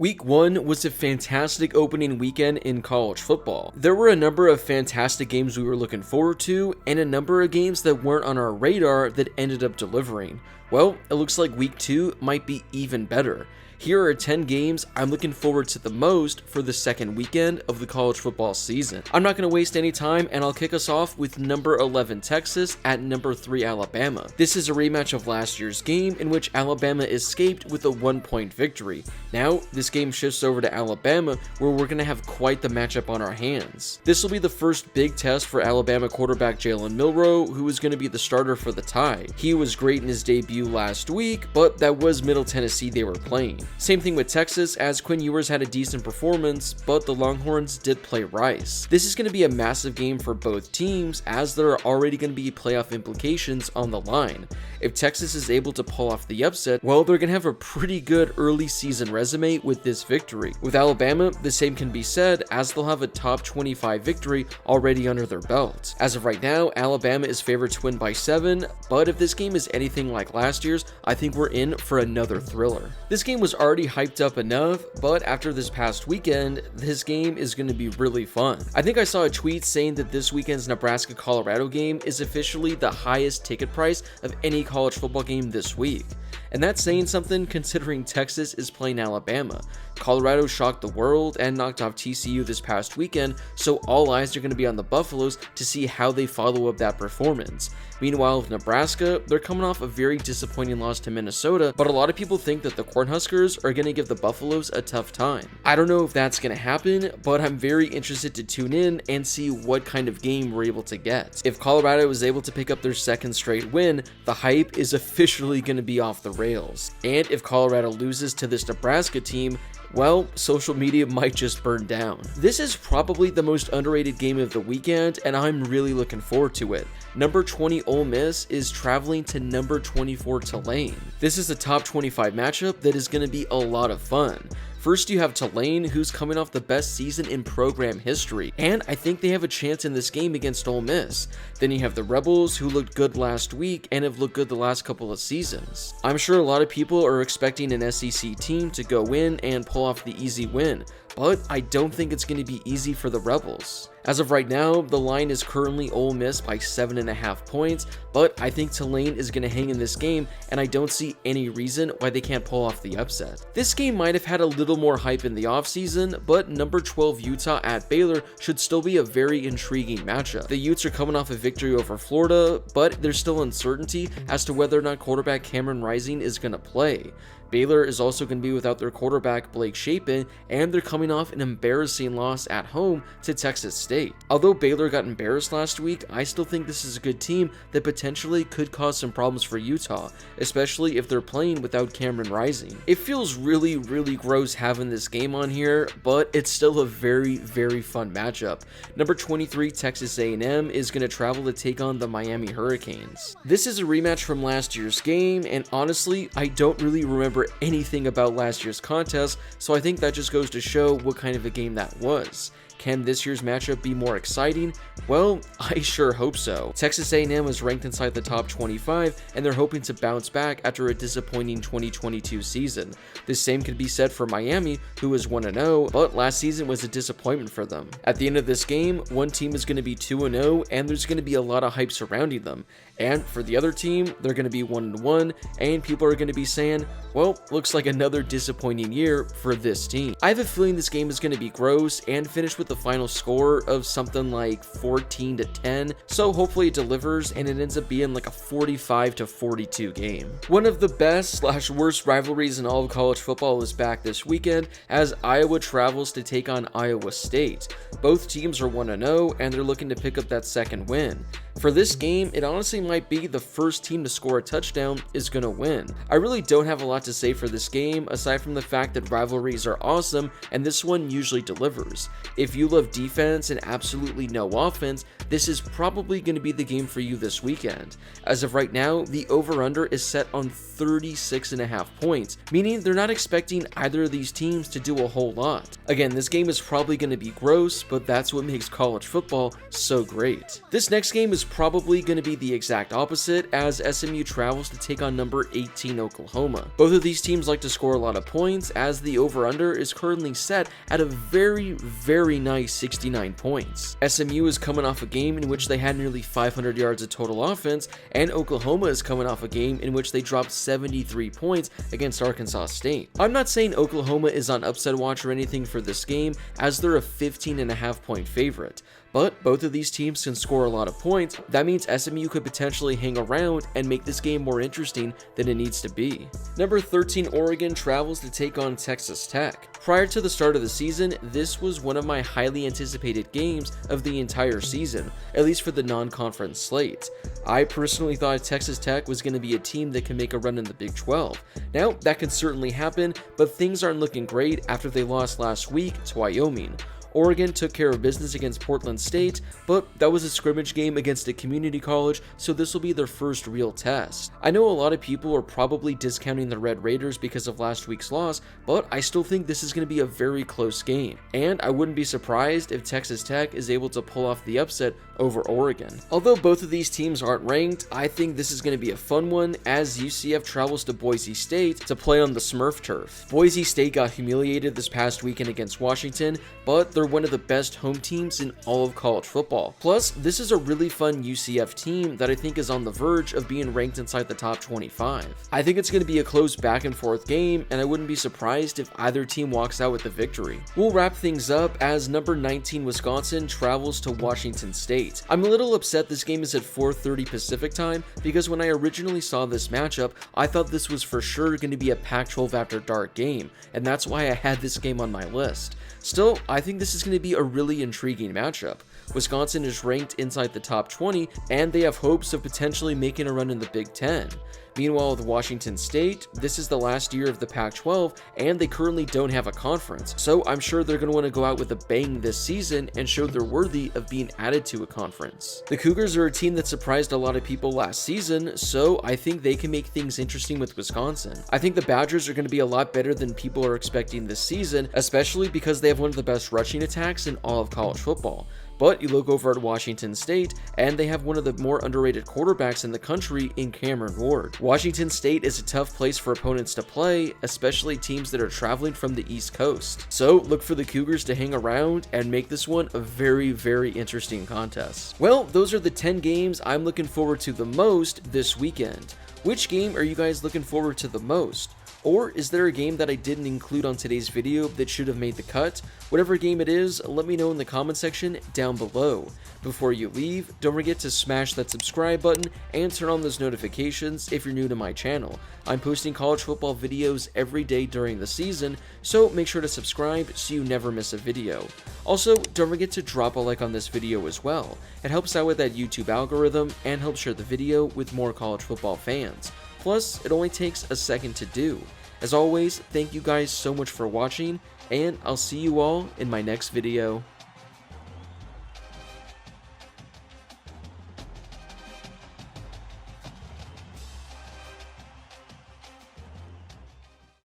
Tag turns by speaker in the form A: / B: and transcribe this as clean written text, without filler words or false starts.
A: Week 1 was a fantastic opening weekend in college football. There were a number of fantastic games we were looking forward to, and a number of games that weren't on our radar that ended up delivering. Well, it looks like Week 2 might be even better. Here are 10 games I'm looking forward to the most for the second weekend of the college football season. I'm not going to waste any time, and I'll kick us off with number 11 Texas at number 3 Alabama. This is a rematch of last year's game in which Alabama escaped with a 1-point victory. Now, this game shifts over to Alabama, where we're going to have quite the matchup on our hands. This will be the first big test for Alabama quarterback Jalen Milroe, who is going to be the starter for the Tide. He was great in his debut last week, but that was Middle Tennessee they were playing. Same thing with Texas, as Quinn Ewers had a decent performance, but the Longhorns did play Rice. This is going to be a massive game for both teams, as there are already going to be playoff implications on the line. If Texas is able to pull off the upset, well, they're going to have a pretty good early season resume with this victory. With Alabama, the same can be said, as they'll have a top 25 victory already under their belt. As of right now, Alabama is favored to win by 7, but if this game is anything like last year's, I think we're in for another thriller. This game was already hyped up enough, but after this past weekend, this game is going to be really fun. I think I saw a tweet saying that this weekend's Nebraska-Colorado game is officially the highest ticket price of any college football game this week. And that's saying something considering Texas is playing Alabama. Colorado shocked the world and knocked off TCU this past weekend, so all eyes are going to be on the Buffaloes to see how they follow up that performance. Meanwhile, with Nebraska, they're coming off a very disappointing loss to Minnesota, but a lot of people think that the Cornhuskers are going to give the Buffaloes a tough time. I don't know if that's going to happen, but I'm very interested to tune in and see what kind of game we're able to get. If Colorado is able to pick up their second straight win, the hype is officially going to be off the rails. And if Colorado loses to this Nebraska team, well, social media might just burn down. This is probably the most underrated game of the weekend, and I'm really looking forward to it. Number 20 Ole Miss is traveling to number 24 Tulane. This is a top 25 matchup that is going to be a lot of fun. First, you have Tulane, who's coming off the best season in program history, and I think they have a chance in this game against Ole Miss. Then you have the Rebels, who looked good last week and have looked good the last couple of seasons. I'm sure a lot of people are expecting an SEC team to go in and pull off the easy win, but I don't think it's going to be easy for the Rebels. As of right now, the line is currently Ole Miss by 7.5 points, but I think Tulane is going to hang in this game, and I don't see any reason why they can't pull off the upset. This game might have had a little more hype in the offseason, but number 12 Utah at Baylor should still be a very intriguing matchup. The Utes are coming off a victory over Florida, but there's still uncertainty as to whether or not quarterback Cameron Rising is going to play. Baylor is also going to be without their quarterback Blake Shapen, and they're coming off an embarrassing loss at home to Texas State. Although Baylor got embarrassed last week, I still think this is a good team that potentially could cause some problems for Utah, especially if they're playing without Cameron Rising. It feels really gross having this game on here, but it's still a very fun matchup. Number 23 Texas A&M is going to travel to take on the Miami Hurricanes. This is a rematch from last year's game, and honestly, I don't really remember anything about last year's contest, so I think that just goes to show what kind of a game that was. Can this year's matchup be more exciting? Well, I sure hope so. Texas A&M is ranked inside the top 25, and they're hoping to bounce back after a disappointing 2022 season. The same could be said for Miami, who was 1-0, but last season was a disappointment for them. At the end of this game, one team is going to be 2-0, and there's going to be a lot of hype surrounding them. And for the other team, they're going to be 1-1, and people are going to be saying, well, looks like another disappointing year for this team. I have a feeling this game is going to be gross and finish with the final score of something like 14-10, so hopefully it delivers and it ends up being like a 45-42 game. One of the best/worst rivalries in all of college football is back this weekend as Iowa travels to take on Iowa State. Both teams are 1-0 and they're looking to pick up that second win. For this game, it honestly might be the first team to score a touchdown is going to win. I really don't have a lot to say for this game, aside from the fact that rivalries are awesome, and this one usually delivers. If you love defense and absolutely no offense, this is probably going to be the game for you this weekend. As of right now, the over-under is set on 36.5 points, meaning they're not expecting either of these teams to do a whole lot. Again, this game is probably going to be gross, but that's what makes college football so great. This next game is is probably going to be the exact opposite, as SMU travels to take on number 18 Oklahoma. Both of these teams like to score a lot of points, as the over-under is currently set at a very nice 69 points. SMU is coming off a game in which they had nearly 500 yards of total offense, and Oklahoma is coming off a game in which they dropped 73 points against Arkansas State. I'm not saying Oklahoma is on upset watch or anything for this game, as they're a 15.5 point favorite. But both of these teams can score a lot of points. That means SMU could potentially hang around and make this game more interesting than it needs to be. Number 13 Oregon travels to take on Texas Tech. Prior to the start of the season, this was one of my highly anticipated games of the entire season, at least for the non-conference slate. I personally thought Texas Tech was going to be a team that can make a run in the Big 12. Now, that can certainly happen, but things aren't looking great after they lost last week to Wyoming. Oregon took care of business against Portland State, but that was a scrimmage game against a community college, so this will be their first real test. I know a lot of people are probably discounting the Red Raiders because of last week's loss, but I still think this is going to be a very close game, and I wouldn't be surprised if Texas Tech is able to pull off the upset over Oregon. Although both of these teams aren't ranked, I think this is going to be a fun one, as UCF travels to Boise State to play on the Smurf turf. Boise State got humiliated this past weekend against Washington, but they're one of the best home teams in all of college football. Plus, this is a really fun UCF team that I think is on the verge of being ranked inside the top 25. I think it's going to be a close back and forth game, and I wouldn't be surprised if either team walks out with the victory. We'll wrap things up as number 19 Wisconsin travels to Washington State. I'm a little upset this game is at 4:30 Pacific time, because when I originally saw this matchup, I thought this was for sure going to be a Pac-12 after dark game, and that's why I had this game on my list. Still, I think this is going to be a really intriguing matchup. Wisconsin is ranked inside the top 20, and they have hopes of potentially making a run in the Big 10. Meanwhile, with Washington State, this is the last year of the Pac-12, and they currently don't have a conference, so I'm sure they're going to want to go out with a bang this season and show they're worthy of being added to a conference. The Cougars are a team that surprised a lot of people last season, so I think they can make things interesting with Wisconsin. I think the Badgers are going to be a lot better than people are expecting this season, especially because they have one of the best rushing attacks in all of college football. But you look over at Washington State, and they have one of the more underrated quarterbacks in the country in Cameron Ward. Washington State is a tough place for opponents to play, especially teams that are traveling from the East Coast. So look for the Cougars to hang around and make this one a very interesting contest. Well, those are the 10 games I'm looking forward to the most this weekend. Which game are you guys looking forward to the most? Or is there a game that I didn't include on today's video that should have made the cut? Whatever game it is, let me know in the comment section down below. Before you leave, don't forget to smash that subscribe button and turn on those notifications if you're new to my channel. I'm posting college football videos every day during the season, so make sure to subscribe so you never miss a video. Also, don't forget to drop a like on this video as well. It helps out with that YouTube algorithm and helps share the video with more college football fans. Plus, it only takes a second to do. As always, thank you guys so much for watching, and I'll see you all in my next video.